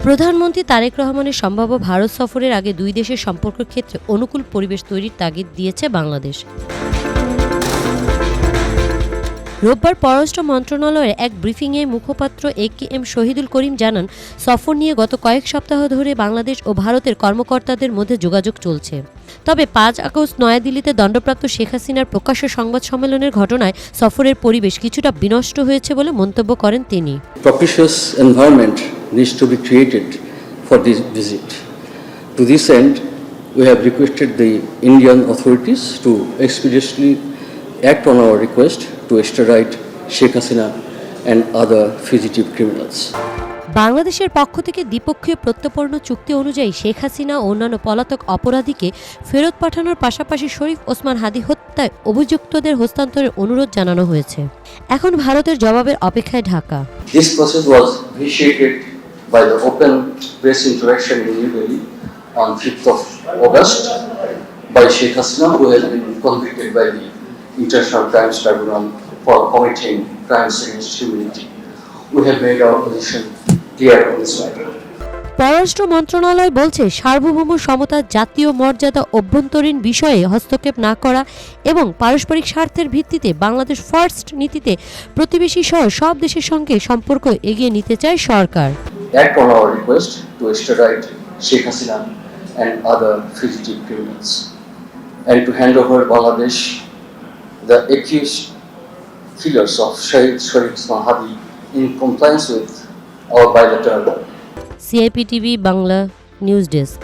প্রধানমন্ত্রী তারেক রহমানের সম্ভাব্য ভারত সফরের আগে দুই দেশের সম্পর্কের ক্ষেত্রে অনুকূল পরিবেশ তৈরির তাগিদ দিয়েছে বাংলাদেশ। রোববার পররাষ্ট্র মন্ত্রণালয়ের এক ব্রিফিংয়ে মুখপাত্র এ.কে.এম. শহীদুল করিম জানান, সফর নিয়ে গত কয়েক সপ্তাহ ধরে বাংলাদেশ ও ভারতের কর্মকর্তাদের মধ্যে যোগাযোগ চলছে। তবে ৫ আগস্ট নয়াদিল্লিতে দণ্ডপ্রাপ্ত শেখ হাসিনার প্রকাশ্য সংবাদ সম্মেলনের ঘটনায় সফরের পরিবেশ কিছুটা বিনষ্ট হয়েছে বলে মন্তব্য করেন তিনি। Propitious environment needs to be created for this visit. To this end, we have requested the Indian authorities to expeditiously act on our request to extradite Sheikh Hasina and other fugitive criminals. বাংলাদেশের পক্ষ থেকে দ্বিপক্ষীয় প্রত্যর্পণ চুক্তি অনুযায়ী শেখ হাসিনা ও অন্যান্য পলাতক অপরাধীকে ফেরত পাঠানোর পাশাপাশি শরীফ ওসমান হাদী হত্যায় অভিযুক্তদের হস্তান্তরের অনুরোধ জানানো হয়েছে। এখন ভারতের জবাবের অপেক্ষায় Dhaka. This process was initiated by the open press interaction in New Delhi on 5th of August by Sheikh Hasina, who has been convicted by the International Crimes Tribunal for committing crimes against humanity. We have made our position clear on this matter. পররাষ্ট্র মন্ত্রণালয় বলছে, সার্বভৌম সমতা, জাতীয় মর্যাদা, অভ্যন্তরীণ বিষয়ে হস্তক্ষেপ না করা এবং পারস্পরিক স্বার্থের ভিত্তিতে বাংলাদেশ ফার্স্ট নীতিতে প্রতিবেশী সহ সব দেশের সঙ্গে সম্পর্ক এগিয়ে নিতে চায় সরকার। Act on our request to extradite Sheikh Hasina and other fugitive criminals and to hand over Bangladesh the accused killers of Shahid Sharif Osman Hadi in compliance with our bilateral. CIP TV Bangla news desk.